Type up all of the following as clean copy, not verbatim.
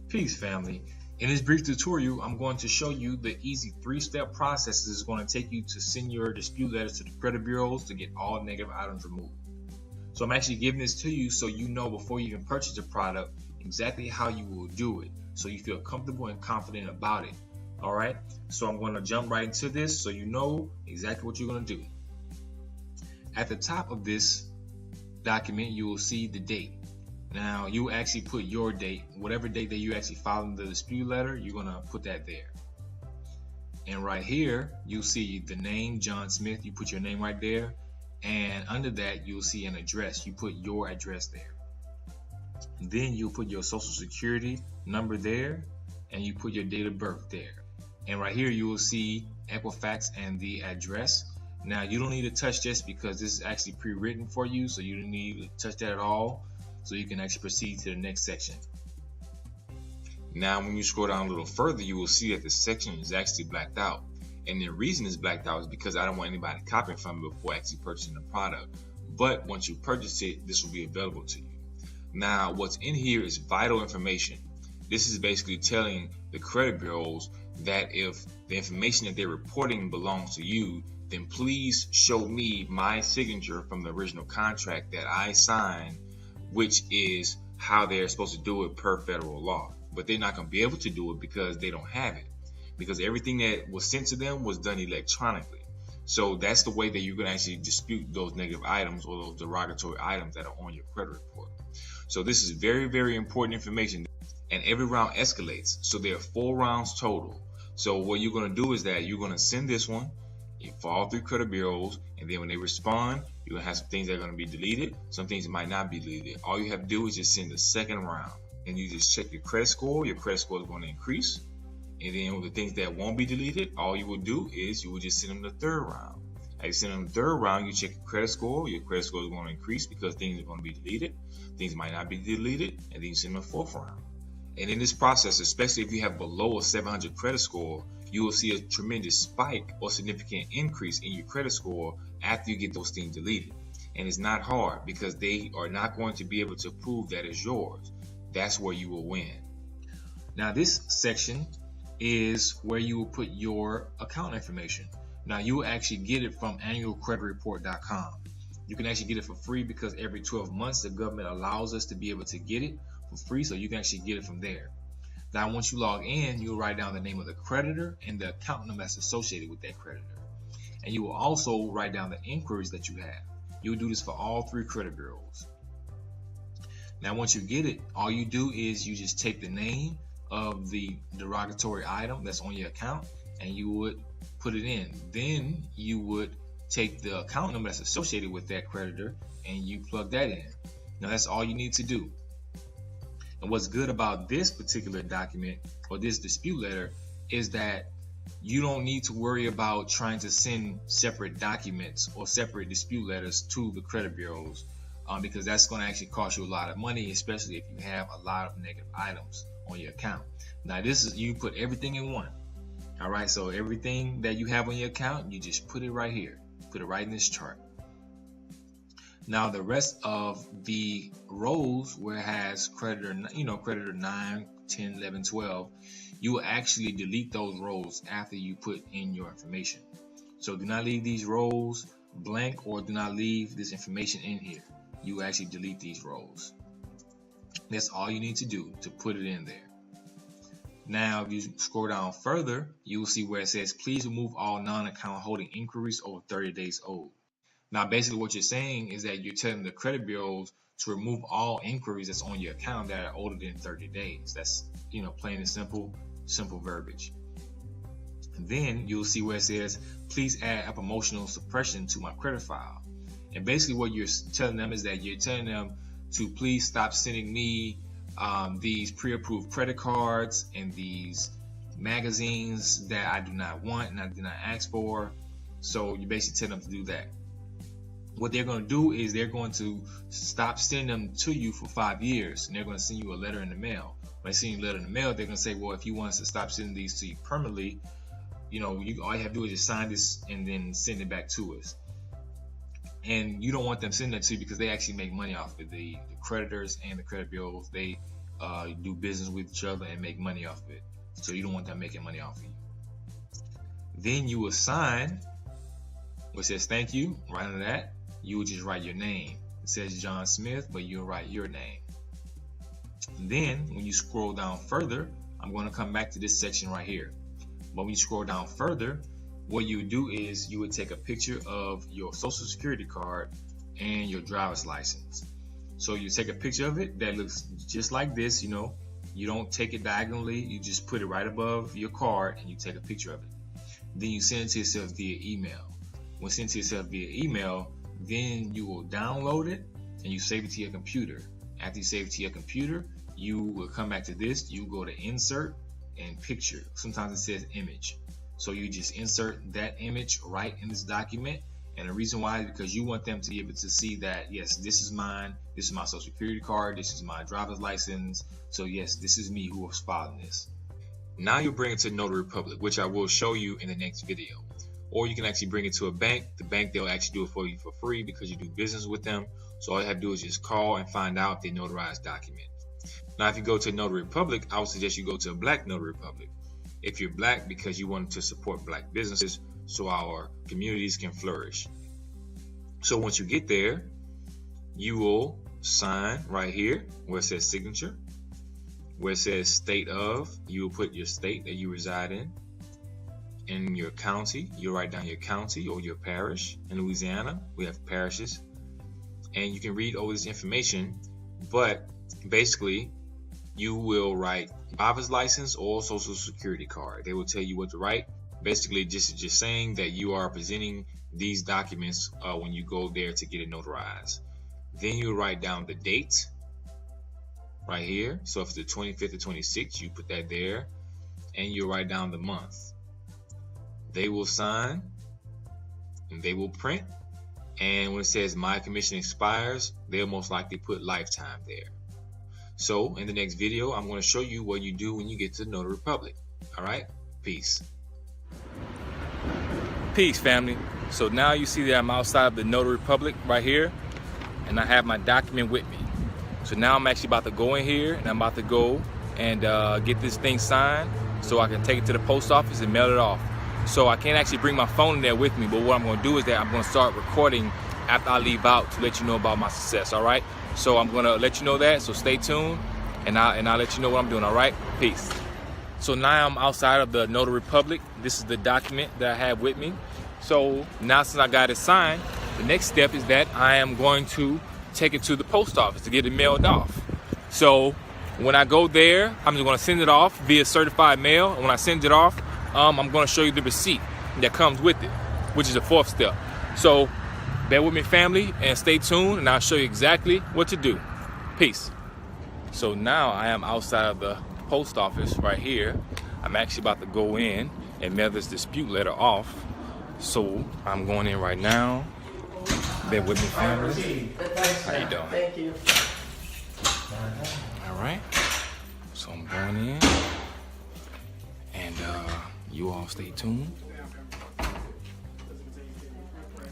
Peace, family. In this brief tutorial, I'm going to show you the easy 3-step process it's going to take you to send your dispute letters to the credit bureaus to get all negative items removed. So I'm actually giving this to you so you know before you even purchase the product exactly how you will do it, so you feel comfortable and confident about it. All right, so I'm going to jump right into this so you know exactly what you're going to do. At the top of this document, you will see the date. Now you actually put your date, whatever date that you actually filed the dispute letter, you're gonna put that there. And right here, you'll see the name John Smith. You put your name right there, and under that you'll see an address. You put your address there. Then you'll put your social security number there, and you put your date of birth there. And right here you will see Equifax and the address. Now you don't need to touch this because this is actually pre-written for you, so you don't need to touch that at all. So you can actually proceed to the next section. Now when you scroll down a little further, you will see that the section is actually blacked out. And the reason it's blacked out is because I don't want anybody copying from it before actually purchasing the product. But once you purchase it, this will be available to you. Now what's in here is vital information. This is basically telling the credit bureaus that if the information that they're reporting belongs to you, then please show me my signature from the original contract that I signed, which is how they're supposed to do it per federal law. But they're not going to be able to do it because they don't have it, because everything that was sent to them was done electronically. So that's the way that you can actually dispute those negative items or those derogatory items that are on your credit report. So this is very, very important information, and every round escalates. So there are 4 rounds total. So what you're going to do is that you're going to send this one, you follow through credit bureaus, and then when they respond, you're going to have some things that are going to be deleted, some things might not be deleted. All you have to do is just send the second round, and you just check your credit score. Your credit score is going to increase, and then with the things that won't be deleted, all you will do is you will just send them the third round. As you send them the third round, you check your credit score is going to increase because things are going to be deleted, things might not be deleted, and then you send them the 4th round. And in this process, especially if you have below a 700 credit score, you will see a tremendous spike or significant increase in your credit score after you get those things deleted. And it's not hard because they are not going to be able to prove that it's yours. That's where you will win. Now this section is where you will put your account information. Now you will actually get it from annualcreditreport.com. You can actually get it for free because every 12 months the government allows us to be able to get it for free, so you can actually get it from there. Now once you log in, you'll write down the name of the creditor and the account number that's associated with that creditor. And you will also write down the inquiries that you have. You'll do this for all 3 credit bureaus. Now once you get it, all you do is you just take the name of the derogatory item that's on your account and you would put it in. Then you would take the account number that's associated with that creditor and you plug that in. Now that's all you need to do. And what's good about this particular document or this dispute letter is that you don't need to worry about trying to send separate documents or separate dispute letters to the credit bureaus, because that's going to actually cost you a lot of money, especially if you have a lot of negative items on your account. Now this is, you put everything in one. All right, so everything that you have on your account, you just put it right here, put it right in this chart. Now the rest of the rows where it has creditor, creditor 9, 10, 11, 12, you will actually delete those rows after you put in your information. So do not leave these rows blank or do not leave this information in here. You actually delete these rows. That's all you need to do to put it in there. Now if you scroll down further, you will see where it says please remove all non-account holding inquiries over 30 days old. Now basically what you're saying is that you're telling the credit bureaus to remove all inquiries that's on your account that are older than 30 days. That's, plain and simple verbiage. And then you'll see where it says please add a promotional suppression to my credit file. And basically what you're telling them is that you're telling them to please stop sending me these pre-approved credit cards and these magazines that I do not want and I did not ask for. So you basically tell them to do that. What they're going to do is they're going to stop sending them to you for 5 years, and they're going to send you a letter in the mail. When they send you a letter in the mail, they're going to say, well, if you want us to stop sending these to you permanently, all you have to do is just sign this and then send it back to us. And you don't want them sending that to you because they actually make money off of the creditors and the credit bureaus. They do business with each other and make money off of it. So you don't want them making money off of you. Then you will sign what says thank you. Right under that, you will just write your name. It says John Smith, but you'll write your name. Then when you scroll down further, I'm going to come back to this section right here. But when you scroll down further, what you would do is you would take a picture of your social security card and your driver's license. So you take a picture of it that looks just like this, you know. You don't take it diagonally, you just put it right above your card and you take a picture of it. Then you send it to yourself via email. When you send it to yourself via email, then you will download it and you save it to your computer. After you save it to your computer, you will come back to this. You go to insert and picture. Sometimes it says image. So you just insert that image right in this document. And the reason why is because you want them to be able to see that, yes, this is mine. This is my social security card. This is my driver's license. So yes, this is me who was filing this. Now you bring it to Notary Public, which I will show you in the next video. Or you can actually bring it to a bank. The bank, they'll actually do it for you for free because you do business with them. So all you have to do is just call and find out if they notarize document. Now, if you go to Notary Public, I would suggest you go to a black Notary Public. If you're black, because you want to support black businesses so our communities can flourish. So once you get there, you will sign right here where it says signature. Where it says state of, you will put your state that you reside in. In your county, you write down your county or your parish. In Louisiana, we have parishes. And you can read over this information, but basically, you will write driver's license or social security card. They will tell you what to write. Basically, just saying that you are presenting these documents when you go there to get it notarized. Then you write down the date right here. So if it's the 25th or 26th, you put that there, and you write down the month. They will sign and they will print. And when it says my commission expires, they'll most likely put lifetime there. So in the next video, I'm going to show you what you do when you get to Notary Public. All right, peace. Peace, family. So now you see that I'm outside of the Notary Public right here, and I have my document with me. So now I'm actually about to go in here, and I'm about to go and get this thing signed so I can take it to the post office and mail it off. So I can't actually bring my phone in there with me, but what I'm going to do is that I'm going to start recording after I leave out to let you know about my success. All right. So I'm going to let you know that. So stay tuned, and I'll let you know what I'm doing. All right. Peace. So now I'm outside of the Notary Public. This is the document that I have with me. So now since I got it signed, the next step is that I am going to take it to the post office to get it mailed off. So when I go there, I'm just going to send it off via certified mail. And when I send it off, I'm going to show you the receipt that comes with it, which is the fourth step. So bear with me, family, and stay tuned, and I'll show you exactly what to do. Peace. So now I am outside of the post office right here. I'm actually about to go in and mail this dispute letter off. So I'm going in right now. Bear with me, family. How you doing? Thank you. All right. So I'm going in, and you all stay tuned.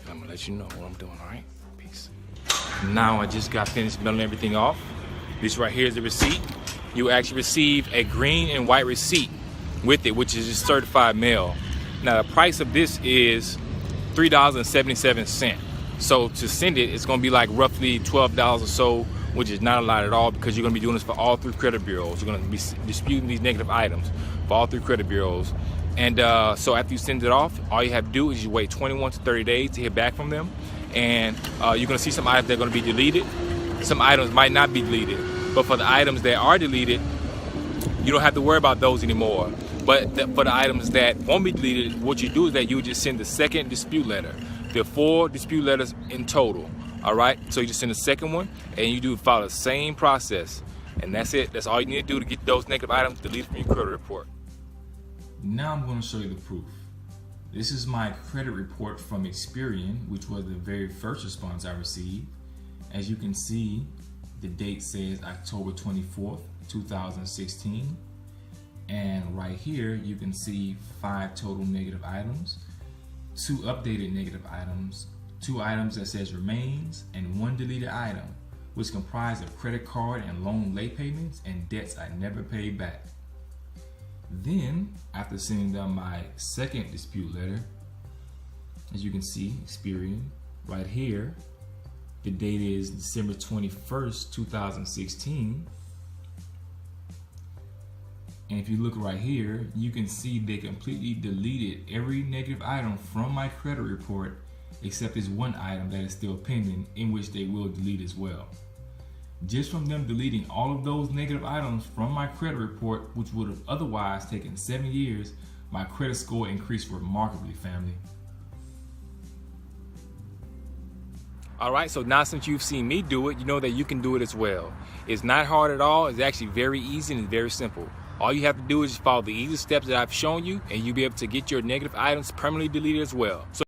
I'm gonna let you know what I'm doing. All right. Peace. Now I just got finished mailing everything off. This right here is the receipt. You actually receive a green and white receipt with it, which is just certified mail. Now the price of this is $3.77. So to send it, it's gonna be like roughly $12 or so, which is not a lot at all because you're gonna be doing this for all 3 credit bureaus. You're gonna be disputing these negative items for all 3 credit bureaus. And so after you send it off, all you have to do is you wait 21 to 30 days to hear back from them. And you're gonna see some items that are gonna be deleted. Some items might not be deleted. But for the items that are deleted, you don't have to worry about those anymore. But for the items that won't be deleted, what you do is that you just send the second dispute letter. There are 4 dispute letters in total. All right, so you just send the second one, and you do follow the same process, and that's it. That's all you need to do to get those negative items deleted from your credit report. Now I'm going to show you the proof. This is my credit report from Experian, which was the very first response I received. As you can see, the date says October 24th, 2016. And right here, you can see 5 total negative items, 2 updated negative items, 2 items that says remains, and 1 deleted item. which comprised of credit card and loan late payments and debts I never paid back. Then, after sending them my second dispute letter, as you can see, Experian, right here, the date is December 21st, 2016. And if you look right here, you can see they completely deleted every negative item from my credit report except this one item that is still pending, in which they will delete as well. Just from them deleting all of those negative items from my credit report, which would have otherwise taken 7 years, my credit score increased remarkably, family. All right, so now since you've seen me do it, you know that you can do it as well. It's not hard at all. It's actually very easy and very simple. All you have to do is just follow the easy steps that I've shown you, and you'll be able to get your negative items permanently deleted as well. So